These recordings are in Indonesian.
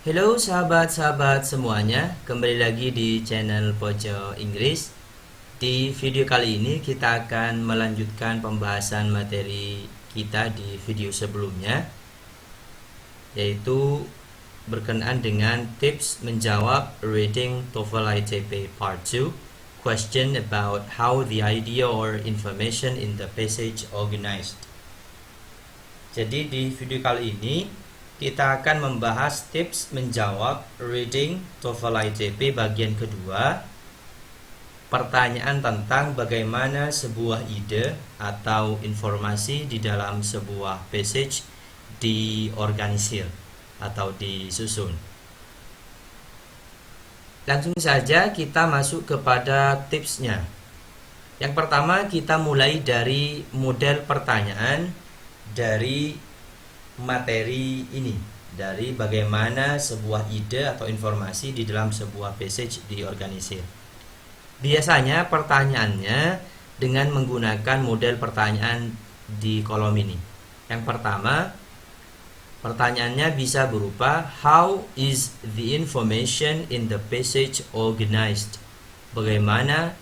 Halo sahabat-sahabat semuanya, kembali lagi di channel Pojok Inggris. Di video kali ini kita akan melanjutkan pembahasan materi kita di video sebelumnya, yaitu berkenaan dengan tips menjawab Reading TOEFL ITP Part 2, question about how the idea or information in the passage organized. Jadi di video kali ini kita akan membahas tips menjawab Reading TOEFL ITP bagian kedua, pertanyaan tentang bagaimana sebuah ide atau informasi di dalam sebuah passage diorganisir atau disusun. Langsung saja kita masuk kepada tipsnya. Yang pertama, kita mulai dari model pertanyaan dari materi ini, dari bagaimana sebuah ide atau informasi di dalam sebuah passage diorganisir. Biasanya pertanyaannya dengan menggunakan model pertanyaan di kolom ini. Yang pertama, pertanyaannya bisa berupa how is the information in the passage organized? Bagaimana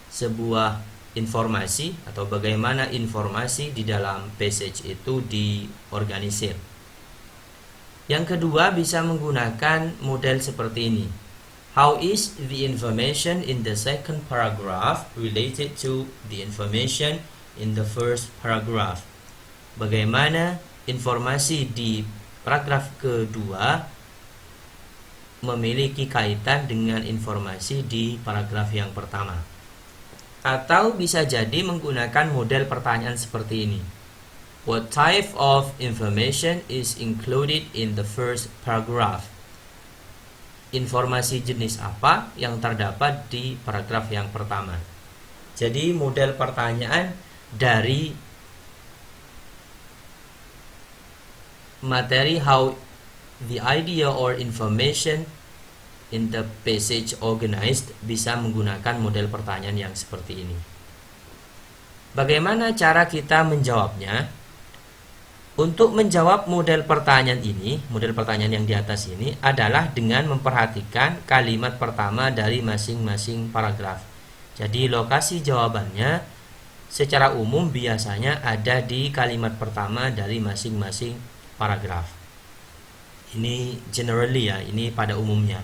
sebuah informasi atau bagaimana informasi di dalam passage itu diorganisir. Yang kedua, bisa menggunakan model seperti ini. How is the information in the second paragraph related to the information in the first paragraph? Bagaimana informasi di paragraf kedua memiliki kaitan dengan informasi di paragraf yang pertama. Atau bisa jadi menggunakan model pertanyaan seperti ini. What type of information is included in the first paragraph? Informasi jenis apa yang terdapat di paragraf yang pertama? Jadi model pertanyaan dari materi how the idea or information in the passage organized bisa menggunakan model pertanyaan yang seperti ini. Bagaimana cara kita menjawabnya? Untuk menjawab model pertanyaan ini, model pertanyaan yang di atas ini adalah dengan memperhatikan kalimat pertama dari masing-masing paragraf. Jadi lokasi jawabannya secara umum biasanya ada di kalimat pertama dari masing-masing paragraf. Ini generally ya, ini pada umumnya.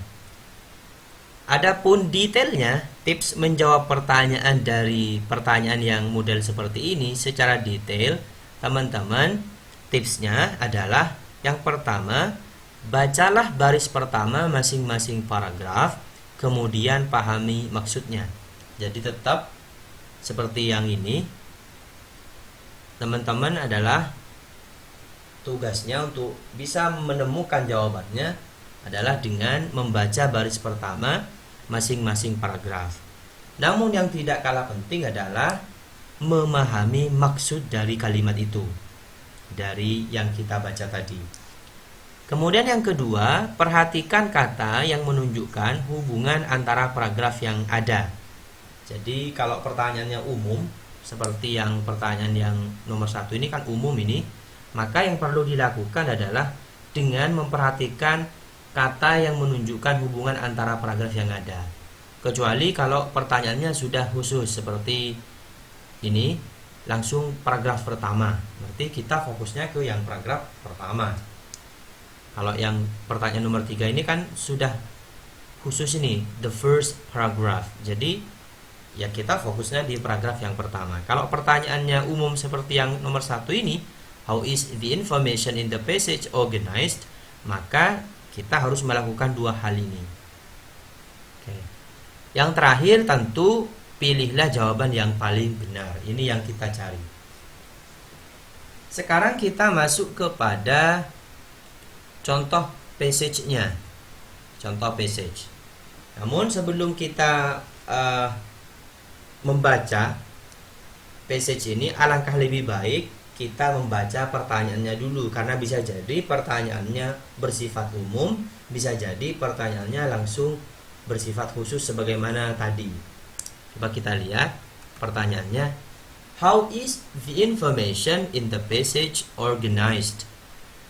Adapun detailnya, tips menjawab pertanyaan dari pertanyaan yang model seperti ini secara detail, teman-teman, tipsnya adalah yang pertama, bacalah baris pertama masing-masing paragraf, kemudian pahami maksudnya. Jadi tetap seperti yang ini, teman-teman adalah tugasnya untuk bisa menemukan jawabannya adalah dengan membaca baris pertama masing-masing paragraf. Namun yang tidak kalah penting adalah memahami maksud dari kalimat itu, dari yang kita baca tadi. Kemudian yang kedua, perhatikan kata yang menunjukkan hubungan antara paragraf yang ada. Jadi kalau pertanyaannya umum, seperti yang pertanyaan yang nomor 1 ini kan umum ini, maka yang perlu dilakukan adalah dengan memperhatikan kata yang menunjukkan hubungan antara paragraf yang ada. Kecuali kalau pertanyaannya sudah khusus seperti ini, langsung paragraf pertama, berarti kita fokusnya ke yang paragraf pertama. Kalau yang pertanyaan nomor 3 ini kan sudah khusus ini, the first paragraph. Jadi ya kita fokusnya di paragraf yang pertama. Kalau pertanyaannya umum seperti yang nomor 1 ini, how is the information in the passage organized? Maka kita harus melakukan dua hal ini. Oke. Yang terakhir tentu pilihlah jawaban yang paling benar. Ini yang kita cari. Sekarang kita masuk kepada contoh passage-nya. Contoh passage. Namun sebelum kita membaca passage ini, alangkah lebih baik kita membaca pertanyaannya dulu, karena bisa jadi pertanyaannya bersifat umum, bisa jadi pertanyaannya langsung bersifat khusus sebagaimana tadi. Coba kita lihat pertanyaannya. How is the information in the passage organized?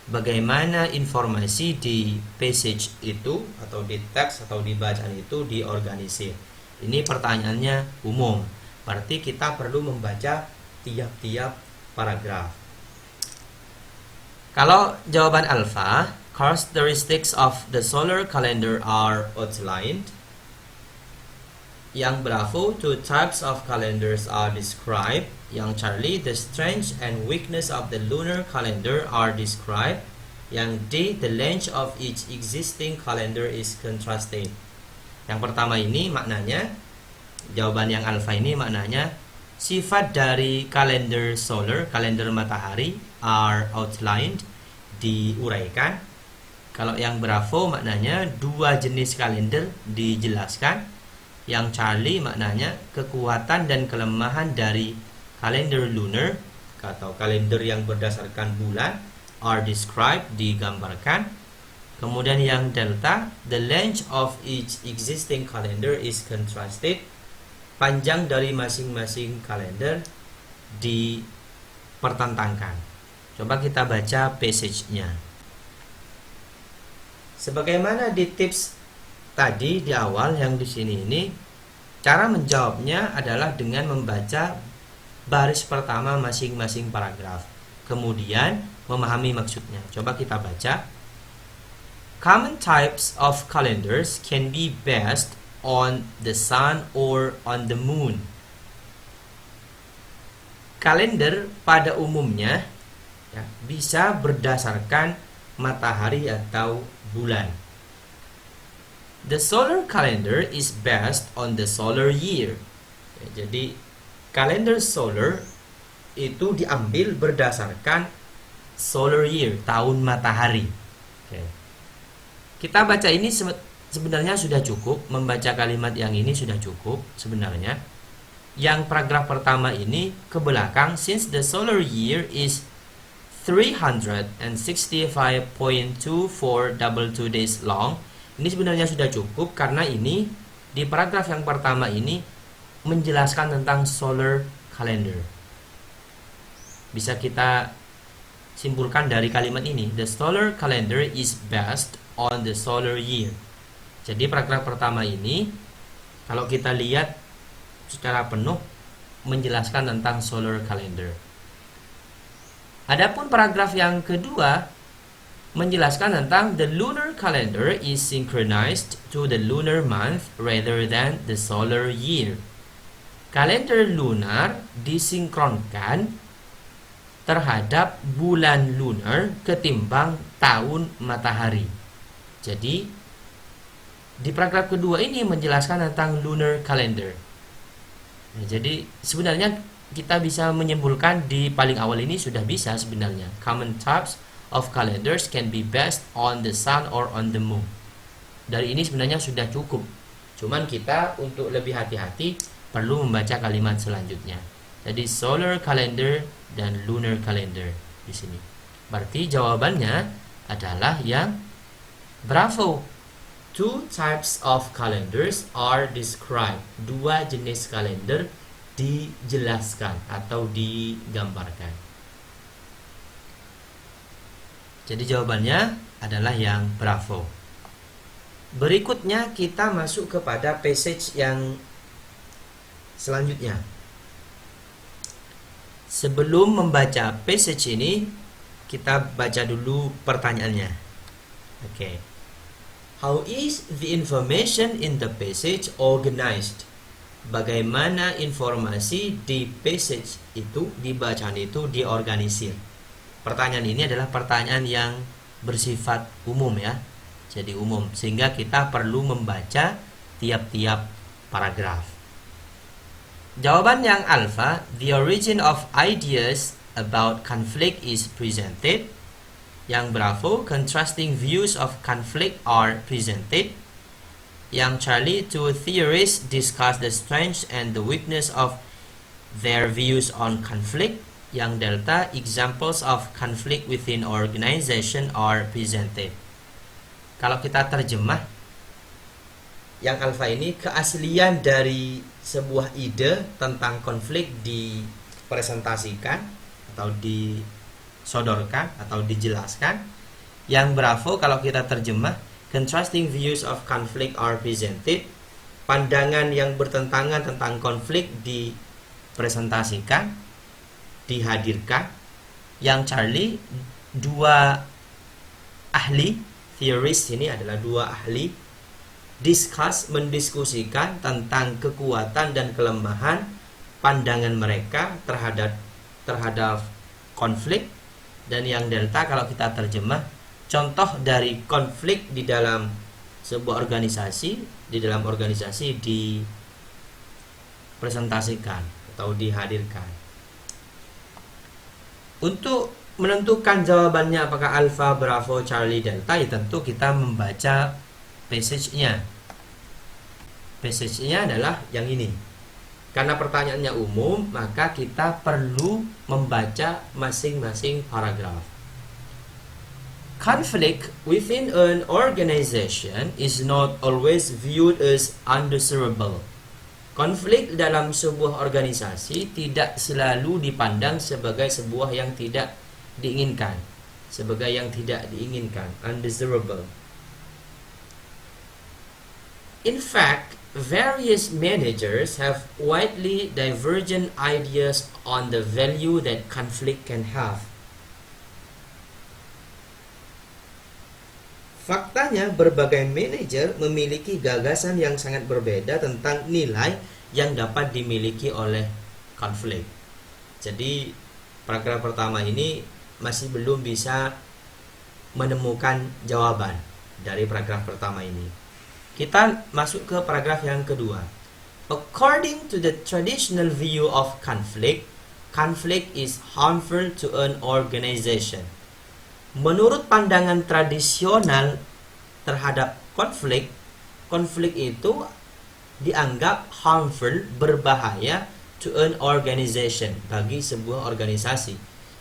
bagaimana informasi di passage itu atau di teks atau di bacaan itu diorganisir. Ini pertanyaannya umum, berarti kita perlu membaca tiap-tiap paragraf. Kalau jawaban alfa, characteristics of the solar calendar are outlined. Yang Bravo, two types of calendars are described. Yang Charlie, the strength and weakness of the lunar calendar are described. Yang D, the length of each existing calendar is contrasted. Yang pertama ini maknanya, jawaban yang alfa ini maknanya, sifat dari kalender solar, kalender matahari, are outlined, diuraikan. Kalau yang Bravo maknanya dua jenis kalender dijelaskan. Yang Charlie maknanya kekuatan dan kelemahan dari kalender lunar atau kalender yang berdasarkan bulan are described, digambarkan. Kemudian yang Delta, the length of each existing calendar is contrasted, panjang dari masing-masing kalender dipertentangkan. Coba kita baca passage-nya. Sebagaimana di tips tadi di awal yang di sini ini, cara menjawabnya adalah dengan membaca baris pertama masing-masing paragraf, kemudian memahami maksudnya. Coba kita baca. Common types of calendars can be based on the sun or on the moon. Kalender pada umumnya ya, bisa berdasarkan matahari atau bulan. The solar calendar is based on the solar year. Ya, jadi kalender solar itu diambil berdasarkan solar year, tahun matahari. Oke. Kita baca ini sebenarnya sudah cukup, membaca kalimat yang ini sudah cukup sebenarnya. Yang paragraf pertama ini ke belakang, since the solar year is 365.2422 days long. Ini sebenarnya sudah cukup karena ini di paragraf yang pertama ini menjelaskan tentang solar calendar. Bisa kita simpulkan dari kalimat ini, the solar calendar is based on the solar year. Jadi paragraf pertama ini kalau kita lihat secara penuh menjelaskan tentang solar calendar. Adapun paragraf yang kedua menjelaskan tentang the lunar calendar is synchronized to the lunar month rather than the solar year. Kalender lunar disinkronkan terhadap bulan lunar ketimbang tahun matahari. Jadi di paragraf kedua ini menjelaskan tentang lunar calendar. Nah, jadi sebenarnya kita bisa menyimpulkan di paling awal ini sudah bisa sebenarnya. Common types of calendars can be based on the sun or on the moon. Dari ini sebenarnya sudah cukup. Cuman kita untuk lebih hati-hati perlu membaca kalimat selanjutnya. Jadi solar calendar dan lunar calendar di sini. Berarti jawabannya adalah yang Bravo. Two types of calendars are described. Dua jenis kalender dijelaskan atau digambarkan. Jadi jawabannya adalah yang Bravo. Berikutnya kita masuk kepada passage yang selanjutnya. Sebelum membaca passage ini, kita baca dulu pertanyaannya. Oke. How is the information in the passage organized? Bagaimana informasi di passage itu, di bacaan itu diorganisir? Pertanyaan ini adalah pertanyaan yang bersifat umum ya. Jadi umum, sehingga kita perlu membaca tiap-tiap paragraf. Jawaban yang alfa, the origin of ideas about conflict is presented. Yang Bravo, contrasting views of conflict are presented. Yang Charlie, two theories discuss the strengths and the weakness of their views on conflict. Yang Delta, examples of conflict within organization are presented. Kalau kita terjemah, yang alfa ini keaslian dari sebuah ide tentang konflik dipresentasikan atau disodorkan atau dijelaskan. Yang Bravo kalau kita terjemah, contrasting views of conflict are presented. Pandangan yang bertentangan tentang konflik dipresentasikan, dihadirkan. Yang Charlie, dua ahli, theorist ini adalah dua ahli, mendiskusikan tentang kekuatan dan kelemahan pandangan mereka terhadap konflik. Dan yang Delta kalau kita terjemah, contoh dari konflik di dalam sebuah organisasi, dipresentasikan atau dihadirkan. Untuk menentukan jawabannya apakah Alpha, Bravo, Charlie, Delta, ya tentu kita membaca passage-nya. Passage-nya adalah yang ini. Karena pertanyaannya umum, maka kita perlu membaca masing-masing paragraf. Conflict within an organization is not always viewed as undesirable. Konflik dalam sebuah organisasi tidak selalu dipandang sebagai sebuah yang tidak diinginkan, undesirable. In fact, various managers have widely divergent ideas on the value that conflict can have. Faktanya, berbagai manajer memiliki gagasan yang sangat berbeda tentang nilai yang dapat dimiliki oleh konflik. Jadi, paragraf pertama ini masih belum bisa menemukan jawaban dari paragraf pertama ini. Kita masuk ke paragraf yang kedua. According to the traditional view of conflict, conflict is harmful to an organization. Menurut pandangan tradisional terhadap konflik, konflik itu dianggap harmful, berbahaya to an organization, bagi sebuah organisasi.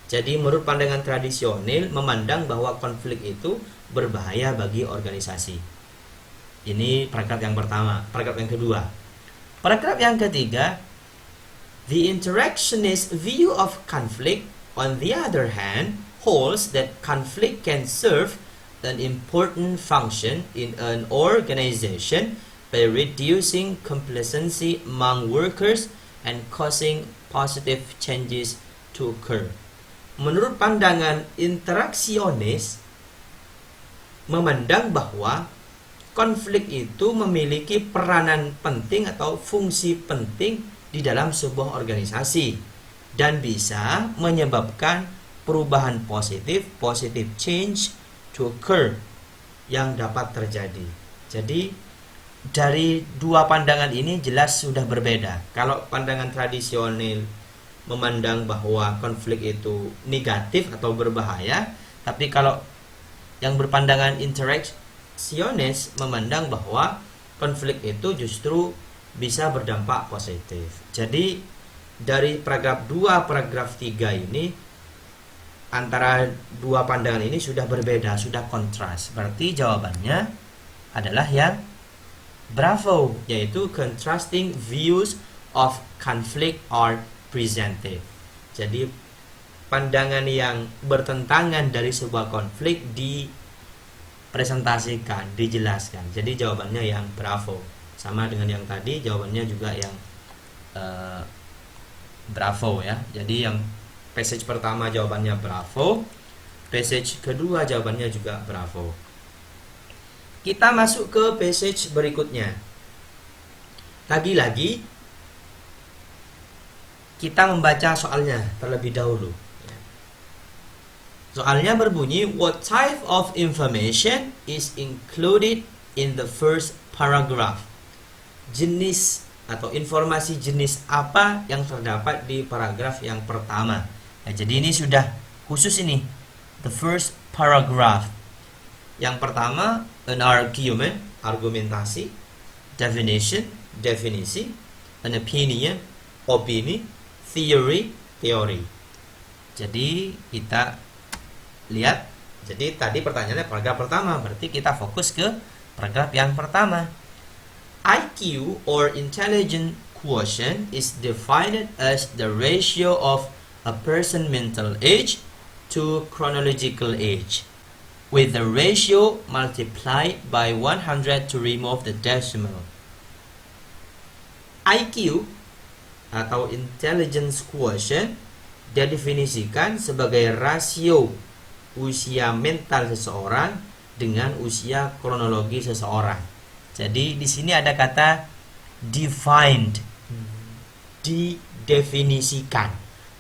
Jadi menurut pandangan tradisional memandang bahwa konflik itu berbahaya bagi organisasi. Ini paragraf yang pertama. Paragraf yang kedua. Paragraf yang ketiga, the interactionist view of conflict, on the other hand, holds that conflict can serve an important function in an organization by reducing complacency among workers and causing positive changes to occur. Menurut pandangan interaksionis, memandang bahwa konflik itu memiliki peranan penting atau fungsi penting di dalam sebuah organisasi dan bisa menyebabkan perubahan positive change to occur yang dapat terjadi. Jadi dari dua pandangan ini jelas sudah berbeda. Kalau pandangan tradisional memandang bahwa konflik itu negatif atau berbahaya, tapi kalau yang berpandangan interaksionis memandang bahwa konflik itu justru bisa berdampak positif. Jadi dari paragraf 2, paragraf 3 ini antara dua pandangan ini sudah berbeda, sudah kontras. Berarti jawabannya adalah yang Bravo, yaitu contrasting views of conflict are presented. Jadi pandangan yang bertentangan dari sebuah konflik dipresentasikan, dijelaskan. Jadi jawabannya yang Bravo. Sama dengan yang tadi, jawabannya juga yang Bravo ya. Jadi yang passage pertama jawabannya Bravo, passage kedua jawabannya juga Bravo. Kita masuk ke passage berikutnya. Lagi-lagi kita membaca soalnya terlebih dahulu. Soalnya berbunyi, what type of information is included in the first paragraph? Jenis atau informasi jenis apa yang terdapat di paragraf yang pertama? Nah, jadi ini sudah khusus ini, the first paragraph. Yang pertama, an argument, argumentasi, definition, definisi, an opinion, opini, theory, teori. Jadi kita lihat, jadi tadi pertanyaannya paragraf pertama, berarti kita fokus ke paragraf yang pertama. IQ or intelligence quotient is defined as the ratio of a person mental age to chronological age. with the ratio multiplied by 100 to remove the decimal. IQ atau intelligence quotient didefinisikan sebagai rasio usia mental seseorang dengan usia kronologi seseorang. Jadi di sini ada kata defined, didefinisikan.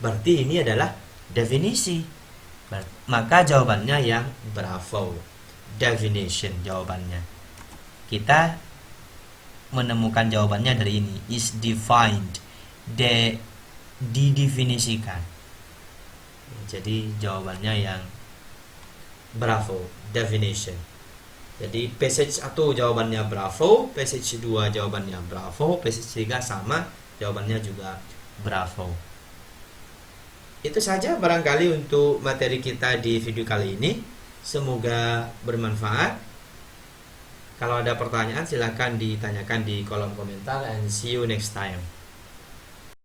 Berarti ini adalah definisi. Maka jawabannya yang bravo. Definition jawabannya. Kita menemukan jawabannya dari ini, is defined, didefinisikan. Jadi jawabannya yang bravo, definition. Jadi passage 1 jawabannya bravo, passage 2 jawabannya bravo, passage 3 sama, jawabannya juga bravo. Itu saja barangkali untuk materi kita di video kali ini. Semoga bermanfaat. Kalau ada pertanyaan silahkan ditanyakan di kolom komentar, and see you next time.